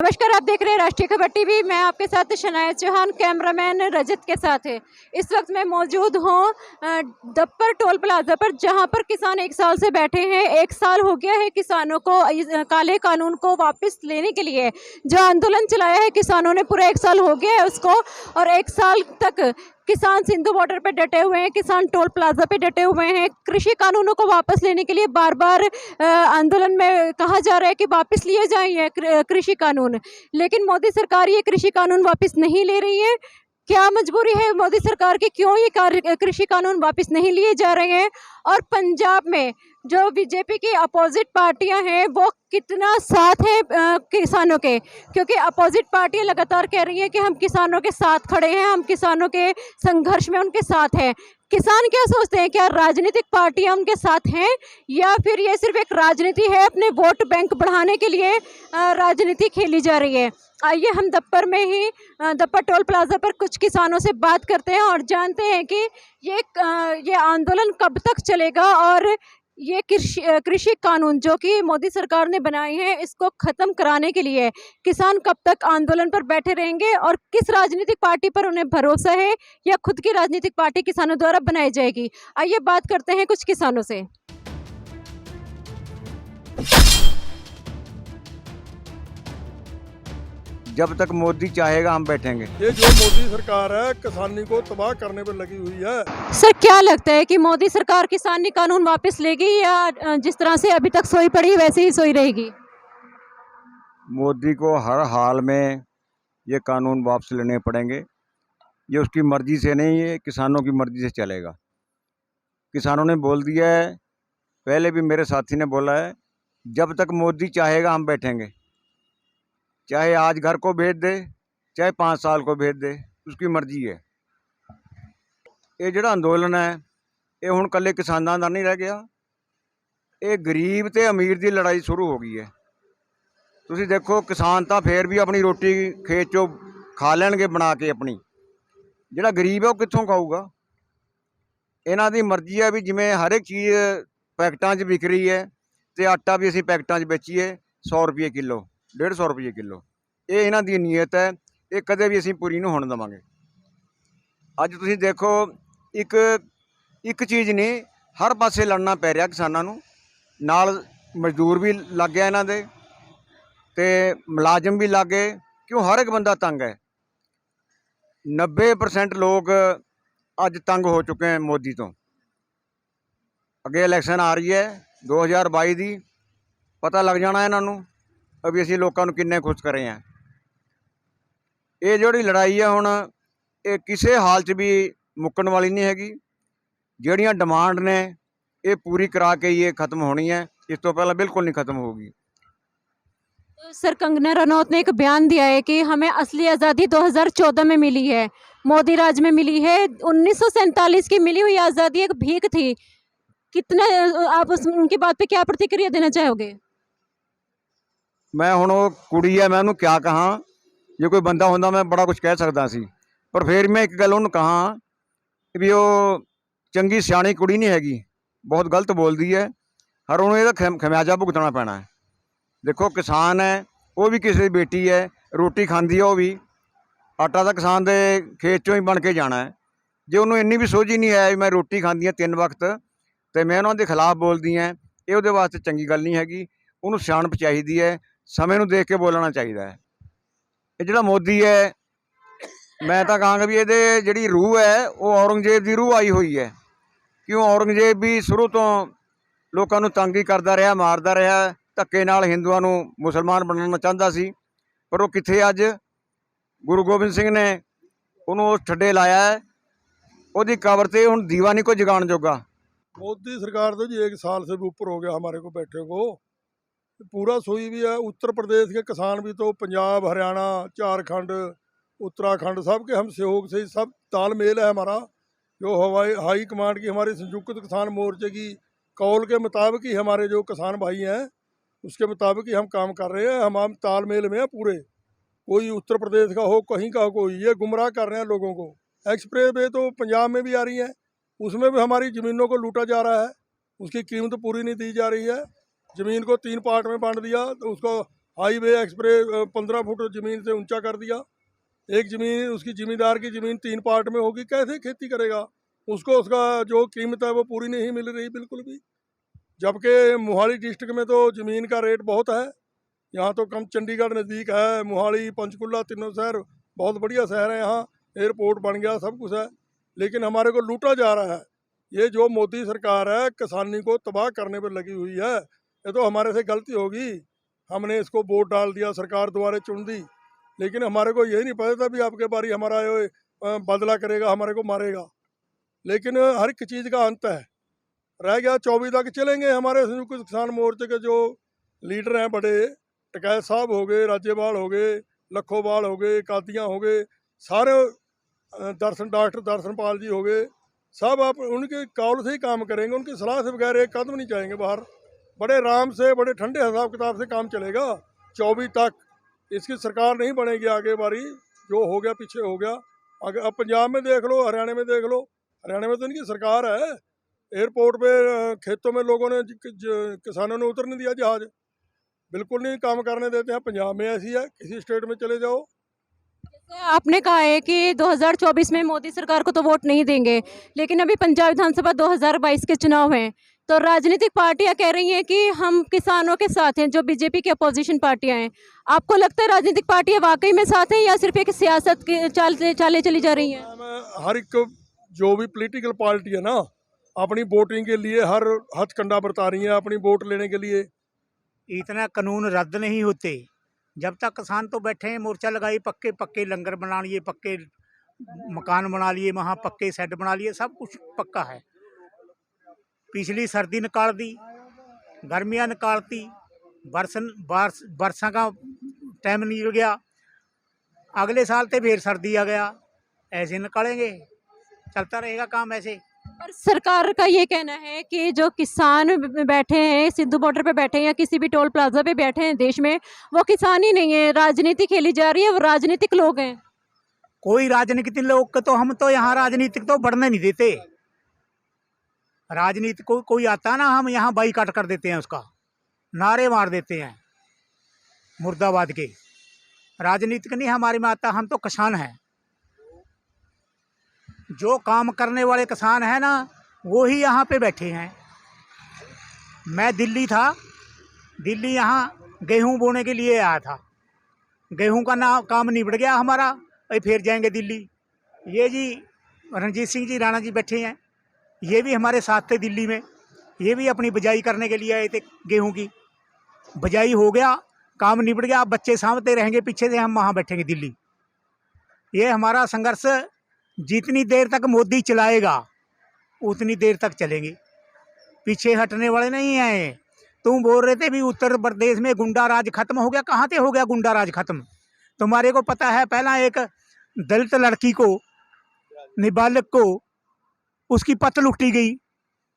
नमस्कार, आप देख रहे हैं राष्ट्रीय खबर टीवी। मैं आपके साथ शनाया चौहान, कैमरामैन रजत के साथ है। इस वक्त मैं मौजूद हूँ दप्पर टोल प्लाजा पर, जहाँ पर किसान एक साल से बैठे हैं। एक साल हो गया है किसानों को इस काले कानून को वापस लेने के लिए जो आंदोलन चलाया है किसानों ने, पूरा एक साल हो गया है उसको। और एक साल तक किसान सिंधु बॉर्डर पे डटे हुए हैं, किसान टोल प्लाजा पे डटे हुए हैं। कृषि कानूनों को वापस लेने के लिए बार बार आंदोलन में कहा जा रहा है कि वापस लिए जाएं ये कृषि कानून, लेकिन मोदी सरकार ये कृषि कानून वापस नहीं ले रही है। क्या मजबूरी है मोदी सरकार की, क्यों ये कृषि कानून वापस नहीं लिए जा रहे हैं? और पंजाब में जो बीजेपी की अपोजिट पार्टियां हैं वो कितना साथ है किसानों के, क्योंकि अपोजिट पार्टियां लगातार कह रही हैं कि हम किसानों के साथ खड़े हैं, हम किसानों के संघर्ष में उनके साथ हैं। किसान क्या सोचते हैं, क्या राजनीतिक पार्टियां उनके साथ हैं या फिर ये सिर्फ एक राजनीति है, अपने वोट बैंक बढ़ाने के लिए राजनीति खेली जा रही है? आइए हम दप्पर में ही दप्पर टोल प्लाजा पर कुछ किसानों से बात करते हैं और जानते हैं कि ये आंदोलन कब तक चलेगा और ये कृषि कानून जो कि मोदी सरकार ने बनाए हैं इसको खत्म कराने के लिए किसान कब तक आंदोलन पर बैठे रहेंगे और किस राजनीतिक पार्टी पर उन्हें भरोसा है या खुद की राजनीतिक पार्टी किसानों द्वारा बनाई जाएगी। आइए बात करते हैं कुछ किसानों से। जब तक मोदी चाहेगा हम बैठेंगे। ये जो मोदी सरकार है किसानी को तबाह करने पर लगी हुई है। सर, क्या लगता है कि मोदी सरकार किसानी कानून वापस लेगी या जिस तरह से अभी तक सोई पड़ी वैसे ही सोई रहेगी? मोदी को हर हाल में ये कानून वापस लेने पड़ेंगे। ये उसकी मर्जी से नहीं है, किसानों की मर्जी से चलेगा। किसानों ने बोल दिया है, पहले भी मेरे साथी ने बोला है, जब तक मोदी चाहेगा हम बैठेंगे। चाहे आज घर को भेज दे, चाहे 5 साल को भेज दे, उसकी मर्जी है। ये ਜਿਹੜਾ ਅੰਦੋਲਨ ਹੈ ਇਹ ਹੁਣ ਕੱਲੇ ਕਿਸਾਨਾਂ ਦਾ ਨਹੀਂ ਰਹਿ ਗਿਆ, ਇਹ ਗਰੀਬ ਤੇ ਅਮੀਰ ਦੀ ਲੜਾਈ ਸ਼ੁਰੂ ਹੋ ਗਈ ਹੈ। ਤੁਸੀਂ ਦੇਖੋ ਕਿਸਾਨ ਤਾਂ ਫੇਰ ਵੀ ਆਪਣੀ ਰੋਟੀ ਖੇਤ 'ਚੋਂ ਖਾ ਲੈਣਗੇ ਬਣਾ ਕੇ ਆਪਣੀ, ਜਿਹੜਾ ਗਰੀਬ ਹੈ ਉਹ ਕਿੱਥੋਂ ਖਾਊਗਾ? ਇਹਨਾਂ ਦੀ ਮਰਜ਼ੀ ਹੈ ਵੀ ਜਿਵੇਂ ਹਰ ਇੱਕ ਚੀਜ਼ ਪੈਕਟਾਂ 'ਚ ਵਿਕ ਰਹੀ ਹੈ ਤੇ ਆਟਾ ਵੀ ਅਸੀਂ ਪੈਕਟਾਂ 'ਚ ਵੇਚੀਏ 100 ਰੁਪਏ ਕਿਲੋ, 150 ਰੁਪਏ ਕਿਲੋ। ਇਹ ਇਹਨਾਂ ਦੀ ਨੀਅਤ ਹੈ, ਇਹ ਕਦੇ ਵੀ ਅਸੀਂ ਪੂਰੀ ਨਹੀਂ ਹੋਣ ਦੇਵਾਂਗੇ। ਅੱਜ ਤੁਸੀਂ ਦੇਖੋ ਇੱਕ ਚੀਜ਼ ਨਹੀਂ, ਹਰ ਪਾਸੇ ਲੜਨਾ ਪੈ ਰਿਹਾ ਕਿਸਾਨਾਂ ਨੂੰ। ਨਾਲ ਮਜ਼ਦੂਰ ਵੀ ਲੱਗ ਗਿਆ ਇਹਨਾਂ ਦੇ ਤੇ ਮੁਲਾਜ਼ਮ ਵੀ ਲੱਗ ਗਏ, ਕਿਉਂ ਹਰ ਇੱਕ ਬੰਦਾ ਤੰਗ ਹੈ। 90% ਲੋਕ ਅੱਜ ਤੰਗ ਹੋ ਚੁੱਕੇ हैं ਮੋਦੀ ਤੋਂ। ਅੱਗੇ ਇਲੈਕਸ਼ਨ ਆ ਰਹੀ ਹੈ 2022 ਦੀ, ਪਤਾ ਲੱਗ ਜਾਣਾ ਇਹਨਾਂ ਨੂੰ ਵੀ ਅਸੀਂ ਲੋਕਾਂ ਨੂੰ ਕਿੰਨੇ ਖੁਸ਼ ਕਰੇ ਹਾਂ। ਇਹ ਜਿਹੜੀ ਲੜਾਈ ਹੈ ਹੁਣ ਇਹ ਕਿਸੇ ਹਾਲ 'ਚ ਵੀ ਮੁੱਕਣ ਵਾਲੀ ਨਹੀਂ ਹੈਗੀ। ਜਿਹੜੀਆਂ ਡਿਮਾਂਡ ਨੇ ਇਹ ਪੂਰੀ ਕਰਾ ਕੇ ਹੀ ਇਹ ਖਤਮ ਹੋਣੀ है, इस तो पहले बिल्कुल नहीं ख़त्म होगी। सर, कंगना रनौत ने एक बयान दिया है कि हमें असली आज़ादी 2014 में मिली है, मोदी राज में मिली है। 1947 की मिली हुई आज़ादी एक भीख थी। कितना आप उनकी बात पे क्या प्रतिक्रिया देना चाहोगे? मैं हुण वो कुड़ी है, मैं उन्होंने क्या कहा? जे कोई बंदा होंदा मैं बड़ा कुछ कह सकता सी, पर फिर मैं एक गल उन्होंने कहा भी वो चंगी सियाणी कुड़ी नहीं हैगी, बहुत गलत बोलती है। हर उन्होंने ਇਹਦਾ ਖਮਿਆਜਾ ਭੁਗਤਣਾ ਪੈਣਾ ਹੈ। देखो किसान है वो भी किसी की बेटी है, रोटी खाती है वो भी, आटा तो किसान के खेत चों ही बन के जाना है। जो उन्होंने इन्नी भी सोच ही नहीं है मैं रोटी खाती हाँ 3 वक्त तो मैं उन्होंने खिलाफ बोलती हैं, ये वो वास्ते चंगी गल नहीं हैगी। उन्होंने सियाणप चाहिए है, समय देख के बोलना चाहिए है। ये जो मोदी है मैं तो कहांगा भी ये जी रूह है वो औरंगजेब की रूह आई हुई है। क्यों? औरंगजेब भी शुरू तो लोगों को तंग ही करता रहा, मारता रहा, धक्के नाल हिंदुओं को मुसलमान बनाना चाहता सी, पर वो कित्थे अज गुरु गोबिंद सिंह ने उन्होंने उस ठड्डे लाया है, उसकी कबर से हुण दीवा नहीं कोई जगाण जोगा। मोदी सरकार तो जी 1 साल से भी ऊपर हो गया हमारे को बैठे को, पूरा सोई भी है। उत्तर प्रदेश के किसान भी तो पंजाब, हरियाणा, झारखंड, उत्तराखंड सब के हम सहयोग से सब तालमेल है हमारा। जो हाई कमांड की हमारी संयुक्त किसान मोर्चे की कौल के मुताबिक ही हमारे जो किसान भाई हैं उसके मुताबिक ही हम काम कर रहे हैं। हम तालमेल में हैं पूरे। कोई उत्तर प्रदेश का हो, कहीं का हो, कोई ये गुमराह कर रहे हैं लोगों को। एक्सप्रेस वे तो पंजाब में भी आ रही है, उसमें भी हमारी ज़मीनों को लूटा जा रहा है, उसकी कीमत पूरी नहीं दी जा रही है। ज़मीन को 3 पार्ट में बांट दिया तो उसको हाईवे एक्सप्रेस 15 फुट ज़मीन से ऊंचा कर दिया। एक ज़मीन उसकी ज़मींदार की ज़मीन 3 पार्ट में होगी, कैसे खेती करेगा? उसको उसका जो कीमत है वो पूरी नहीं मिल रही बिल्कुल भी। जबकि मोहाली डिस्ट्रिक्ट में तो ज़मीन का रेट बहुत है। यहाँ तो कम, चंडीगढ़ नज़दीक है, मोहाली पंचकुला तीनों शहर बहुत बढ़िया शहर है, यहाँ एयरपोर्ट बन गया, सब कुछ है, लेकिन हमारे को लूटा जा रहा है। ये जो मोदी सरकार है किसानी को तबाह करने पर लगी हुई है। ये तो हमारे से गलती होगी, हमने इसको वोट डाल दिया, सरकार दोबारा चुन दी, लेकिन हमारे को यही नहीं पता था भी आपके बारी हमारा ये बदला करेगा, हमारे को मारेगा। लेकिन हर एक चीज़ का अंत है। रह गया 24 तक चलेंगे। हमारे संयुक्त किसान मोर्चे के जो लीडर हैं बड़े, टिकैत साहब हो गए, राज्यपाल हो गए, लखोवाल हो गए, कादियाँ हो गए, सारे डॉक्टर दर्शनपाल जी हो गए, सब आप उनके कॉल से ही काम करेंगे, उनकी सलाह से बगैर एक कदम नहीं जाएंगे बाहर। बड़े आराम से, बड़े ठंडे हिसाब किताब से काम चलेगा 24 तक। इसकी सरकार नहीं बनेगी आगे बारी, जो हो गया पीछे हो गया। अगर अब पंजाब में देख लो, हरियाणा में देख लो, हरियाणा में तो इनकी सरकार है। एयरपोर्ट पे खेतों में लोगों ने किसानों ने उतरने दिया जहाज, बिल्कुल नहीं काम करने देते हैं। पंजाब में ऐसी है, किसी स्टेट में चले जाओ। आपने कहा है कि 2024 में मोदी सरकार को तो वोट नहीं देंगे, लेकिन अभी पंजाब विधानसभा 2022 के चुनाव हैं, तो राजनीतिक पार्टियां कह रही हैं कि हम किसानों के साथ हैं, जो बीजेपी की अपोजिशन पार्टियां हैं। आपको लगता है राजनीतिक पार्टियां वाकई में साथ हैं या सिर्फ एक सियासत की चालें चली जा रही हैं? हर एक जो भी पॉलिटिकल पार्टी है ना, अपनी वोटिंग के लिए हर हथकंडा बरता रही है अपनी वोट लेने के लिए। इतना कानून रद्द नहीं होते जब तक किसान तो बैठे हैं, मोर्चा लगाई, पक्के पक्के लंगर बना लिए, पक्के मकान बना लिए, वहाँ पक्के शेड बना लिए, सब कुछ पक्का है। पिछली सर्दी निकाल दी, गर्मियाँ निकालती, बरसा का टाइम निकल गया, अगले साल तो फिर सर्दी आ गया, ऐसे निकालेंगे, चलता रहेगा काम ऐसे। पर सरकार का ये कहना है कि जो किसान बैठे हैं सिद्धू बॉर्डर पे बैठे हैं या किसी भी टोल प्लाजा पे बैठे हैं देश में, वो किसान ही नहीं है, राजनीति खेली जा रही है, वो राजनीतिक लोग हैं। कोई राजनीतिक लोग को तो हम तो यहाँ राजनीतिक तो बढ़ने नहीं देते। राजनीति को कोई आता ना, हम यहाँ बाईकाट कर देते हैं, उसका नारे मार देते हैं मुर्दाबाद के। राजनीतिक नहीं हमारे में आता, हम तो किसान हैं। जो काम करने वाले किसान हैं ना, वो ही यहाँ पे बैठे हैं। मैं दिल्ली था, दिल्ली यहाँ गेहूं बोने के लिए आया था, गेहूं का ना काम निबट गया हमारा, भाई फिर जाएंगे दिल्ली। ये जी रणजीत सिंह जी राणा जी बैठे हैं, ये भी हमारे साथ थे दिल्ली में, ये भी अपनी बिजाई करने के लिए आए थे। गेहूं की बिजाई हो गया, काम निबट गया, अब बच्चे सामते रहेंगे पीछे से, हम वहाँ बैठेंगे दिल्ली। ये हमारा संघर्ष जितनी देर तक मोदी चलाएगा उतनी देर तक चलेंगे, पीछे हटने वाले नहीं हैं। तुम बोल रहे थे भी उत्तर प्रदेश में गुंडा राज खत्म हो गया, कहाँ से हो गया गुंडा राज खत्म? तुम्हारे को पता है, पहला एक दलित लड़की को, नाबालिग को, उसकी पत लुटी गई,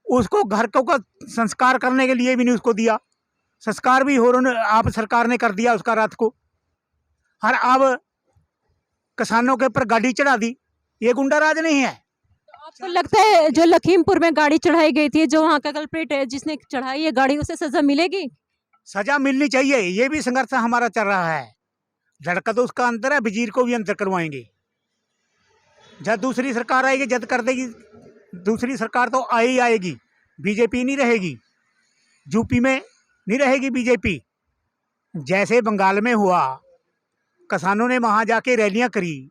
उसको घर को संस्कार करने के लिए भी नहीं उसको दिया, संस्कार भी हो आप सरकार ने कर दिया उसका रात को। हर अब किसानों के ऊपर गाड़ी चढ़ा दी, ये गुंडा राज नहीं है? आपको लगता है जो लखीमपुर में गाड़ी चढ़ाई गई थी, जो वहाँ का कल्प्रिट है जिसने चढ़ाई है गाड़ी, उसे सजा मिलेगी? सजा मिलनी चाहिए, ये भी संघर्ष हमारा चल रहा है। लड़का तो उसका अंदर है, वजीर को भी अंदर करवाएंगे। जब दूसरी सरकार आएगी जद कर देगी, दूसरी सरकार तो आई आएगी, बीजेपी नहीं रहेगी, यूपी में नहीं रहेगी बीजेपी। जैसे बंगाल में हुआ, किसानों ने वहाँ जाके रैलियाँ करी,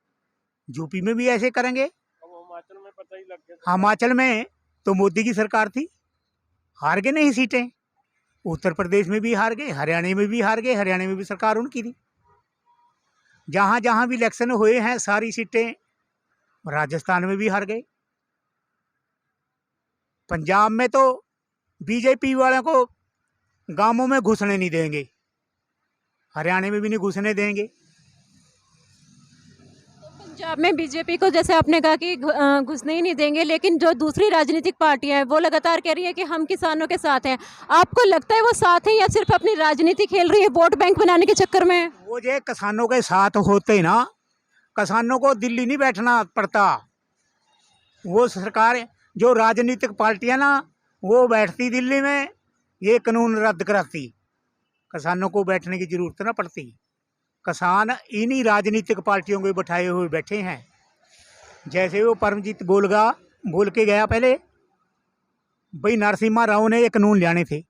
यूपी में भी ऐसे करेंगे। हिमाचल में पता ही लग गया, हिमाचल में तो मोदी की सरकार थी, हार गए नहीं सीटें। उत्तर प्रदेश में भी हार गए, हरियाणा में भी हार गए, हरियाणा में भी सरकार उनकी थी। जहाँ जहाँ भी इलेक्शन हुए हैं सारी सीटें, राजस्थान में भी हार गए। पंजाब में तो बीजेपी वालों को गांवों में घुसने नहीं देंगे, हरियाणा में भी नहीं घुसने देंगे। पंजाब में बीजेपी को जैसे आपने कहा कि घुसने ही नहीं देंगे, लेकिन जो दूसरी राजनीतिक पार्टियां हैं वो लगातार कह रही है कि हम किसानों के साथ हैं। आपको लगता है वो साथ हैं या सिर्फ अपनी राजनीति खेल रही है वोट बैंक बनाने के चक्कर में? वो जो किसानों के साथ होते ना, किसानों को दिल्ली नहीं बैठना पड़ता। वो सरकार जो राजनीतिक पार्टियां ना, वो बैठती दिल्ली में, ये कानून रद्द कराती। किसानों को बैठने की जरूरत ना पड़ती। किसान इन्हीं राजनीतिक पार्टियों के बैठाए हुए बैठे हैं। जैसे वो परमजीत बोल के गया पहले, भाई नरसिम्हा राव ने ये कानून लाने थे,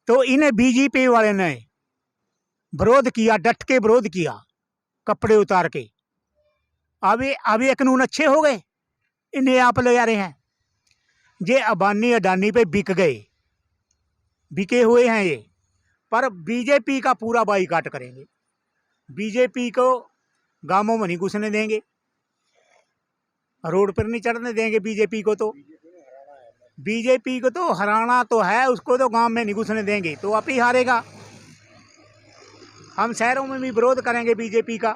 तो इन्हें बीजेपी वाले ने विरोध किया, डट के विरोध किया, कपड़े उतार के। अब ये कानून अच्छे हो गए, इन्हें आप ले जा रहे हैं। ये अबानी अडानी पे बिके हुए हैं ये, पर बीजेपी का पूरा बाईकाट करेंगे। बीजेपी को गांवों में नहीं घुसने देंगे, रोड पर नहीं चढ़ने देंगे। बीजेपी को तो हराना तो है, उसको तो गांव में नहीं घुसने देंगे, तो आप ही हारेगा। हम शहरों में भी विरोध करेंगे बीजेपी का।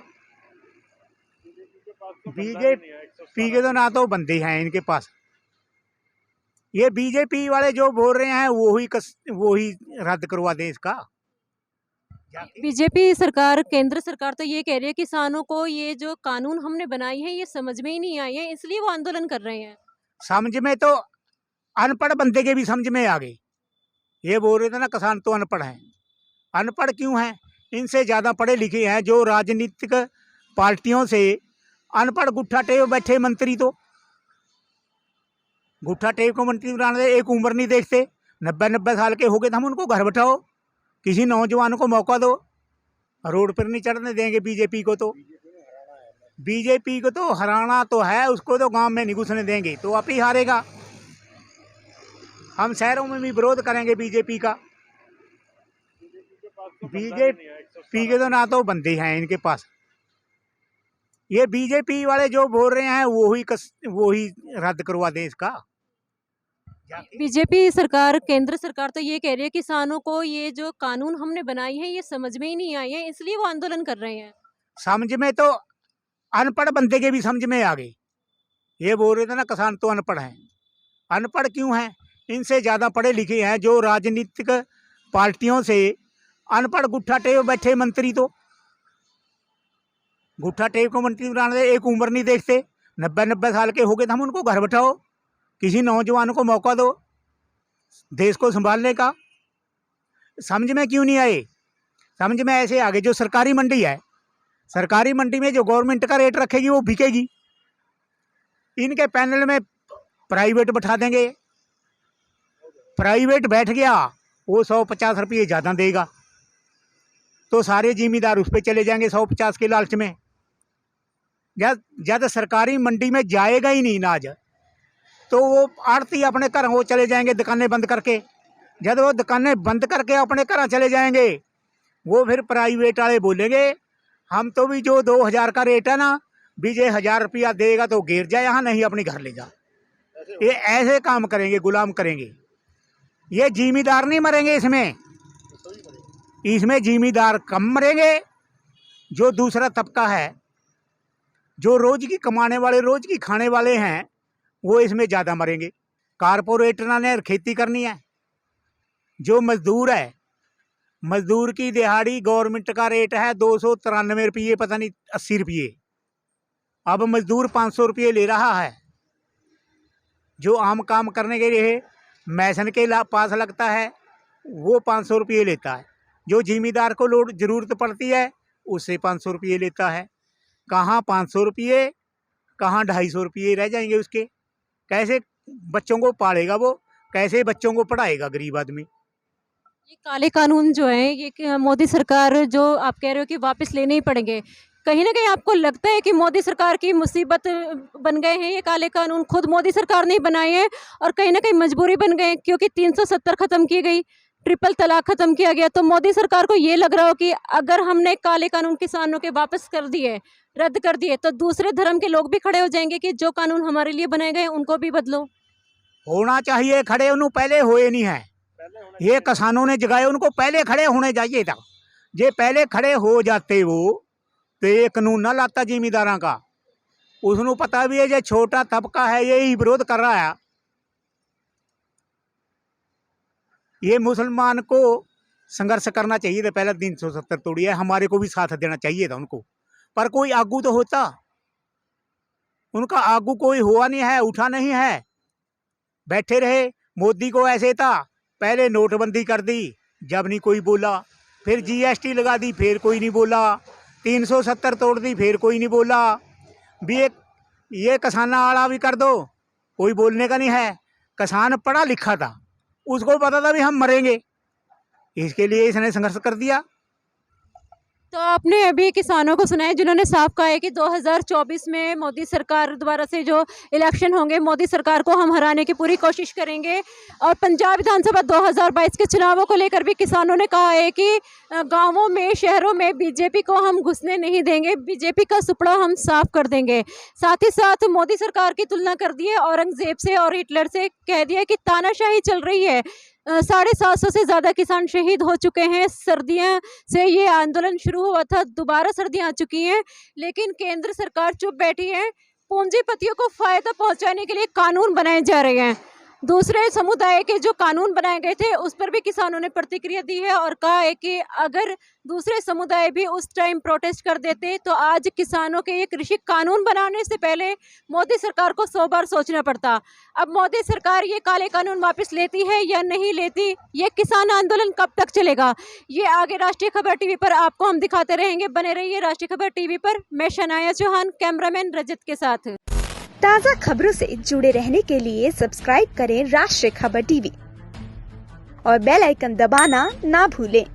बीजेपी के तो ना तो बंदे हैं इनके पास। ये बीजेपी वाले जो बोल रहे हैं वो ही रद्द करवा दें इसका। बीजेपी सरकार, केंद्र सरकार तो ये कह रही है किसानों को ये जो कानून हमने बनाई है ये समझ में ही नहीं आई है, इसलिए वो आंदोलन कर रहे हैं। समझ में तो अनपढ़ बंदे के भी समझ में आ गई। ये बोल रहे थे ना किसान तो अनपढ़ हैं। अनपढ़ क्यों हैं? इनसे ज़्यादा पढ़े लिखे हैं जो राजनीतिक पार्टियों से। अनपढ़ गुट्ठा टेव बैठे मंत्री, तो गुट्ठा टेव को मंत्री बनाने एक उम्र नहीं देखते। 90 साल के हो गए तो हम उनको घर बैठाओ, किसी नौजवान को मौका दो। रोड पर नहीं चढ़ने देंगे बीजेपी को। तो बीजेपी को तो हराना तो है, उसको तो गांव में नहीं घुसने देंगे, तो आप ही हारेगा। हम शहरों में भी विरोध करेंगे बीजेपी का। बीजेपी के तो ना तो बंदे हैं इनके पास। ये बीजेपी वाले जो बोल रहे हैं वो ही रद्द करवा दें इसका। बीजेपी सरकार, केंद्र सरकार तो ये कह रही है किसानों को ये जो कानून हमने बनाई है ये समझ में ही नहीं आई है, इसलिए वो आंदोलन कर रहे हैं। समझ में तो अनपढ़ बंदे के भी समझ में आ गई। ये बोल रहे थे ना किसान तो अनपढ़ हैं। अनपढ़ क्यों हैं? इनसे ज़्यादा पढ़े लिखे हैं जो राजनीतिक पार्टियों से। अनपढ़ गुट्ठा टेव बैठे मंत्री, तो गुट्ठा टेव को मंत्री बनाने एक उम्र नहीं देखते। 90 साल के हो गए तो हम उनको घर बैठाओ, किसी नौजवान को मौका दो देश को संभालने का। समझ में क्यों नहीं आए? समझ में ऐसे आगे, जो सरकारी मंडी है, सरकारी मंडी में जो गवर्नमेंट का रेट रखेगी वो बिकेगी। इनके पैनल में प्राइवेट बैठा देंगे। प्राइवेट बैठ गया, वो 150 रुपये ज़्यादा देगा, तो सारे जिम्मेदार उस पर चले जाएंगे 150 के लालच में। जब सरकारी मंडी में जाएगा ही नहीं अनाज, तो वो आड़ती अपने घर वो चले जाएंगे दुकानें बंद करके। जब वो दुकानें बंद करके अपने घर चले जाएंगे, वो फिर प्राइवेट वाले बोलेंगे हम तो भी जो 2000 का रेट है ना, बीजे 1000 रुपया देगा तो गिर जाए, यहाँ नहीं अपने घर ले जा। ये ऐसे काम करेंगे, गुलाम करेंगे। ये जिम्मेदार नहीं मरेंगे इसमें जिम्मेदार कम मरेंगे। जो दूसरा तबका है, जो रोज की कमाने वाले, रोज की खाने वाले हैं, वो इसमें ज़्यादा मरेंगे। कारपोरेटर ने खेती करनी है। जो मजदूर है, मजदूर की दिहाड़ी गवर्नमेंट का रेट है 293 रुपये, पता नहीं 80 रुपये। अब मजदूर 500 रुपये ले रहा है। जो आम काम करने के लिए मैसन के पास लगता है वो 500 रुपये लेता है। जो जिम्मेदार को लोड ज़रूरत पड़ती है उससे 500 रुपये लेता है। कहाँ 500 रुपये, कहाँ 250 रुपये रह जाएंगे उसके। कैसे बच्चों को पालेगा वो, कैसे बच्चों को पढ़ाएगा गरीब आदमी। ये काले कानून जो है ये मोदी सरकार, जो आप कह रहे हो कि वापस लेने ही पड़ेंगे, कहीं ना कहीं आपको लगता है कि मोदी सरकार की मुसीबत बन गए हैं ये काले कानून? खुद मोदी सरकार ने बनाए हैं और कहीं ना कहीं मजबूरी बन गए, क्योंकि 370 खत्म की गई, ट्रिपल तलाक खत्म किया गया। तो मोदी सरकार को ये लग रहा हो कि अगर हमने काले कानून किसानों के वापस कर दिए, रद्द कर दिए, तो दूसरे धर्म के लोग भी खड़े हो जाएंगे कि जो कानून हमारे लिए बनाए गए उनको भी बदलो। होना चाहिए खड़े, उन्होंने पहले हुए नहीं है। ये किसानों ने जगाए, उनको पहले खड़े होने चाहिए था। ये पहले खड़े हो जाते वो, तो ये कानून ना लाता जिम्मेदारों का। उसको पता भी है जो छोटा तबका है यही विरोध कर रहा है। ये मुसलमान को संघर्ष करना चाहिए था, पहले 370 तोड़ी है, हमारे को भी साथ देना चाहिए था उनको। पर कोई आगू तो होता, उनका आगू कोई हुआ नहीं है, उठा नहीं है, बैठे रहे। मोदी को ऐसे था, पहले नोटबंदी कर दी, जब नहीं कोई बोला। फिर GST लगा दी, फिर कोई नहीं बोला। 370 तोड़ दी, फिर कोई नहीं बोला। भी ये किसाना आड़ा भी कर दो, कोई बोलने का नहीं है। किसान पढ़ा लिखा था, उसको पता था भी हम मरेंगे, इसके लिए इसने संघर्ष कर दिया। तो आपने अभी किसानों को सुना है जिन्होंने साफ कहा है कि 2024 में मोदी सरकार द्वारा से जो इलेक्शन होंगे, मोदी सरकार को हम हराने की पूरी कोशिश करेंगे। और पंजाब विधानसभा 2022 के चुनावों को लेकर भी किसानों ने कहा है कि गांवों में, शहरों में बीजेपी को हम घुसने नहीं देंगे, बीजेपी का सुपड़ा हम साफ कर देंगे। साथ ही साथ मोदी सरकार की तुलना कर दी है औरंगजेब से और हिटलर से, कह दिया कि तानाशाही चल रही है। 750 से ज़्यादा किसान शहीद हो चुके हैं। सर्दियां से ये आंदोलन शुरू हुआ था, दोबारा सर्दियां आ चुकी हैं, लेकिन केंद्र सरकार चुप बैठी है। पूंजीपतियों को फायदा पहुंचाने के लिए कानून बनाए जा रहे हैं। दूसरे समुदाय के जो कानून बनाए गए थे उस पर भी किसानों ने प्रतिक्रिया दी है और कहा है कि अगर दूसरे समुदाय भी उस टाइम प्रोटेस्ट कर देते तो आज किसानों के ये कृषि कानून बनाने से पहले मोदी सरकार को 100 बार सोचना पड़ता। अब मोदी सरकार ये काले कानून वापस लेती है या नहीं लेती, ये किसान आंदोलन कब तक चलेगा, ये आगे राष्ट्रीय खबर टीवी पर आपको हम दिखाते रहेंगे। बने रहिए राष्ट्रीय खबर टीवी पर। मैं शनाया चौहान, कैमरामैन रजत के साथ। ताज़ा खबरों से जुड़े रहने के लिए सब्सक्राइब करें राष्ट्रीय खबर टीवी और बेल आइकन दबाना ना भूलें।